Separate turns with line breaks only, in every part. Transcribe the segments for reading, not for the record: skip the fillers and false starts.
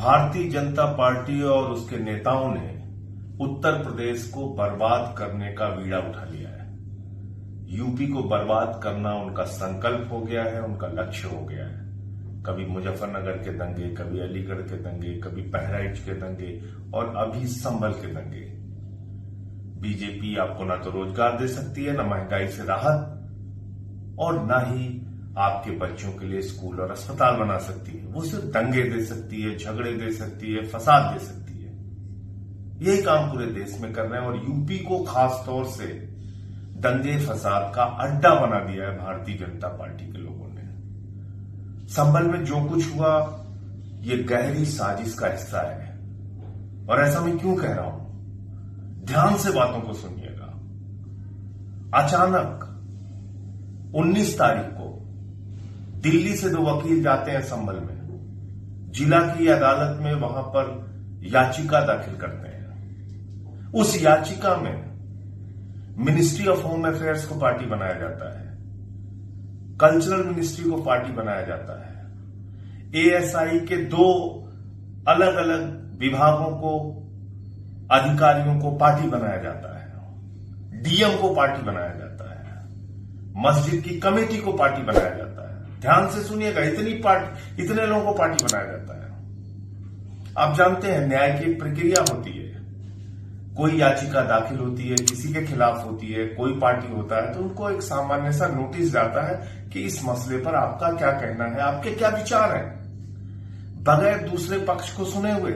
Bharatiya Janata party और उसके नेताओं ने उत्तर प्रदेश को बर्बाद करने का बीड़ा उठा लिया है। यूपी को बर्बाद करना उनका संकल्प हो गया है, उनका लक्ष्य हो गया है। कभी मुजफ्फरनगर के दंगे, कभी अलीगढ़ के दंगे, कभी बहराइच के दंगे और अभी संभल के दंगे। बीजेपी आपको ना तो रोजगार दे सकती है, ना महंगाई से राहत और ना ही आपके बच्चों के लिए स्कूल और अस्पताल बना सकती है। वो सिर्फ दंगे दे सकती है, झगड़े दे सकती है, फसाद दे सकती है। यही काम पूरे देश में कर रहे हैं और यूपी को खास तौर से दंगे फसाद का अड्डा बना दिया है भारतीय जनता पार्टी के लोगों ने। संभल में जो कुछ हुआ ये गहरी साजिश का हिस्सा है। और ऐसा मैं क्यों कह रहा हूं, ध्यान से बातों को सुनिएगा। अचानक 19 तारीख को दिल्ली से 2 वकील जाते हैं संभल में, जिला की अदालत में वहां पर याचिका दाखिल करते हैं। उस याचिका में मिनिस्ट्री ऑफ होम अफेयर्स को पार्टी बनाया जाता है, कल्चरल मिनिस्ट्री को पार्टी बनाया जाता है, एएसआई के 2 अलग अलग विभागों को, अधिकारियों को पार्टी बनाया जाता है, डीएम को पार्टी बनाया जाता है, मस्जिद की कमेटी को पार्टी बनाया जाता है। ध्यान से सुनिएगा, इतने लोगों को पार्टी बनाया जाता है। आप जानते हैं न्याय की एक प्रक्रिया होती है। कोई याचिका दाखिल होती है, किसी के खिलाफ होती है, कोई पार्टी होता है तो उनको एक सामान्य सा नोटिस जाता है कि इस मसले पर आपका क्या कहना है, आपके क्या विचार हैं। बगैर दूसरे पक्ष को सुने हुए,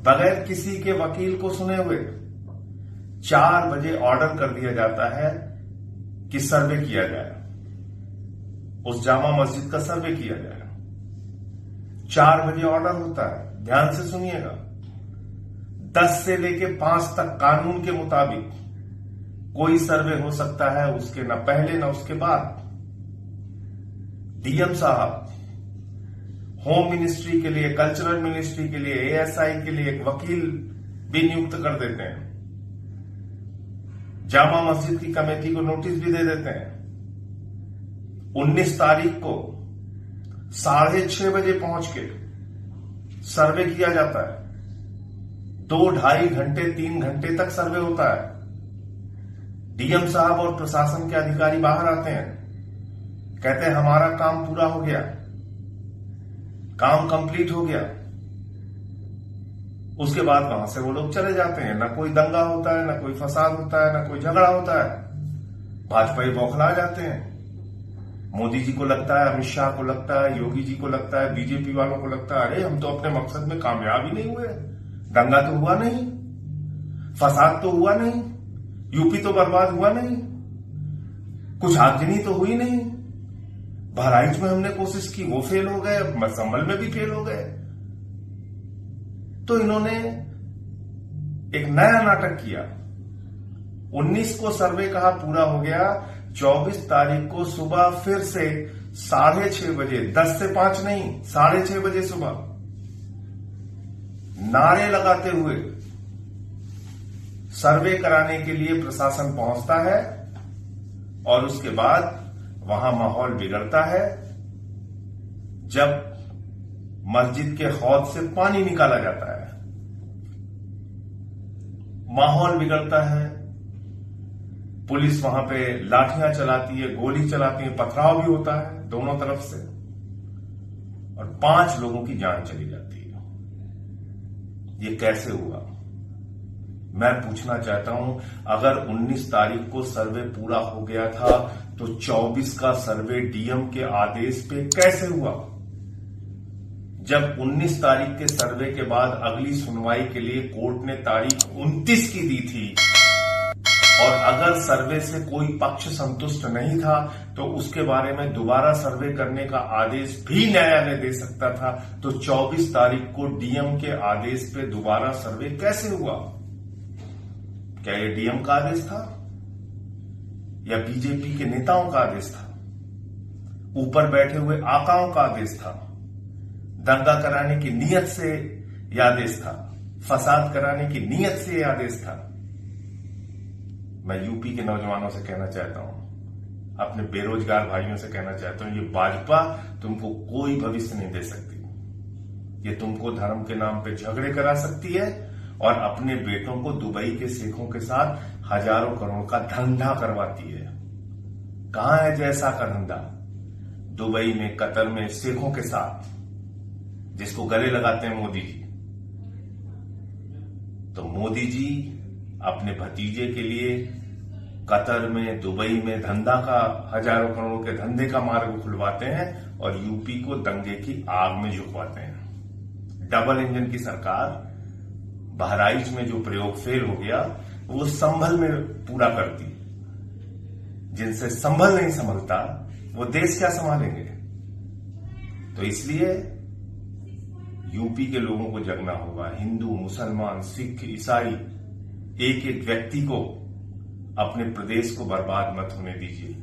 बगैर किसी के वकील को सुने हुए 4 बजे ऑर्डर कर दिया जाता है कि सर्वे किया जाए, उस जामा मस्जिद का सर्वे किया जाए। 4 बजे ऑर्डर होता है। ध्यान से सुनिएगा, 10 से लेके 5 तक कानून के मुताबिक कोई सर्वे हो सकता है, उसके न पहले न उसके बाद। डीएम साहब होम मिनिस्ट्री के लिए, कल्चरल मिनिस्ट्री के लिए, एएसआई के लिए एक वकील भी नियुक्त कर देते हैं, जामा मस्जिद की कमेटी को नोटिस भी दे देते हैं। 19 तारीख को 6:30 बजे पहुंच के सर्वे किया जाता है। 2-2.5 घंटे 3 घंटे तक सर्वे होता है। डीएम साहब और प्रशासन के अधिकारी बाहर आते हैं, कहते हैं हमारा काम पूरा हो गया, काम कंप्लीट हो गया। उसके बाद वहां से वो लोग चले जाते हैं। ना कोई दंगा होता है, ना कोई फसाद होता है, ना कोई झगड़ा होता है। भाजपाई बौखला जाते हैं। मोदी जी को लगता है, अमित शाह को लगता है, योगी जी को लगता है, बीजेपी वालों को लगता है, अरे हम तो अपने मकसद में कामयाब ही नहीं हुए, दंगा तो हुआ नहीं, फसाद तो हुआ नहीं, यूपी तो बर्बाद हुआ नहीं, कुछ आगजनी तो हुई नहीं, बहराइच में हमने कोशिश की वो फेल हो गए, संभल में भी फेल हो गए। तो इन्होंने एक नया नाटक किया। 19 को सर्वे कहा पूरा हो गया, 24 तारीख को सुबह फिर से 6:30 बजे, 10 से 5 नहीं, 6:30 बजे सुबह नारे लगाते हुए सर्वे कराने के लिए प्रशासन पहुंचता है और उसके बाद वहां माहौल बिगड़ता है। जब मस्जिद के हौद से पानी निकाला जाता है, माहौल बिगड़ता है, पुलिस वहां पे लाठियां चलाती है, गोली चलाती है, पथराव भी होता है दोनों तरफ से और 5 लोगों की जान चली जाती है। ये कैसे हुआ, मैं पूछना चाहता हूं। अगर 19 तारीख को सर्वे पूरा हो गया था तो 24 का सर्वे डीएम के आदेश पे कैसे हुआ? जब 19 तारीख के सर्वे के बाद अगली सुनवाई के लिए कोर्ट ने तारीख 29 की दी थी और अगर सर्वे से कोई पक्ष संतुष्ट नहीं था तो उसके बारे में दोबारा सर्वे करने का आदेश भी न्यायालय दे सकता था, तो 24 तारीख को डीएम के आदेश पे दोबारा सर्वे कैसे हुआ? क्या यह डीएम का आदेश था या बीजेपी के नेताओं का आदेश था, ऊपर बैठे हुए आकाओं का आदेश था, दंगा कराने की नीयत से यह आदेश था, फसाद कराने की नीयत से यह आदेश था? मैं यूपी के नौजवानों से कहना चाहता हूं, अपने बेरोजगार भाइयों से कहना चाहता हूं, ये भाजपा तुमको कोई भविष्य नहीं दे सकती। ये तुमको धर्म के नाम पे झगड़े करा सकती है और अपने बेटों को दुबई के शेखों के साथ हजारों करोड़ का धंधा करवाती है। कहां है जैसा का धंधा? दुबई में, कतर में, शेखों के साथ, जिसको गले लगाते हैं मोदी जी। तो मोदी जी अपने भतीजे के लिए कतर में, दुबई में धंधा का, हजारों करोड़ों के धंधे का मार्ग खुलवाते हैं और यूपी को दंगे की आग में झुकवाते हैं। डबल इंजन की सरकार, बहराइच में जो प्रयोग फेल हो गया वो संभल में पूरा करती। जिनसे संभल नहीं संभलता वो देश क्या संभालेंगे? तो इसलिए यूपी के लोगों को जगना होगा। हिंदू, मुसलमान, सिख, ईसाई, एक एक व्यक्ति को अपने प्रदेश को बर्बाद मत होने दीजिए।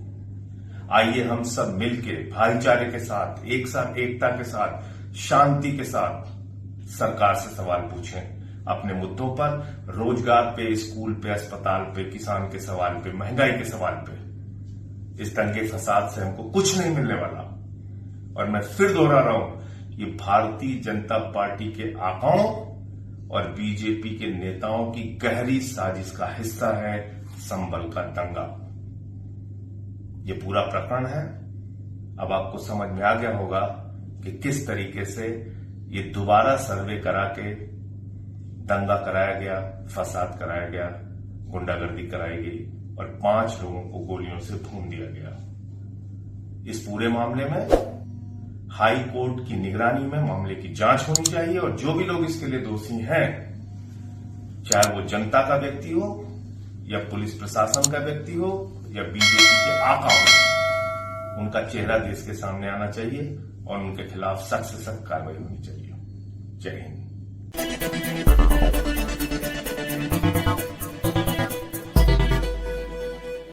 आइए हम सब मिलके भाईचारे के साथ, एक साथ, एकता के साथ, शांति के साथ सरकार से सवाल पूछें अपने मुद्दों पर, रोजगार पे, स्कूल पे, अस्पताल पे, किसान के सवाल पे, महंगाई के सवाल पे। इस दंगे फसाद से हमको कुछ नहीं मिलने वाला। और मैं फिर दोहरा रहा हूं, ये भारतीय जनता पार्टी के आकाओं और बीजेपी के नेताओं की गहरी साजिश का हिस्सा है संभल का दंगा। ये पूरा प्रकरण है। अब आपको समझ में आ गया होगा कि किस तरीके से ये दोबारा सर्वे करा के दंगा कराया गया, फसाद कराया गया, गुंडागर्दी कराई गई और 5 लोगों को गोलियों से भून दिया गया। इस पूरे मामले में हाई कोर्ट की निगरानी में मामले की जांच होनी चाहिए और जो भी लोग इसके लिए दोषी हैं, चाहे वो जनता का व्यक्ति हो या पुलिस प्रशासन का व्यक्ति हो या बीजेपी के आका हो, उनका चेहरा देश के सामने आना चाहिए और उनके खिलाफ सख्त से सख्त कार्रवाई होनी चाहिए। जय हिंद।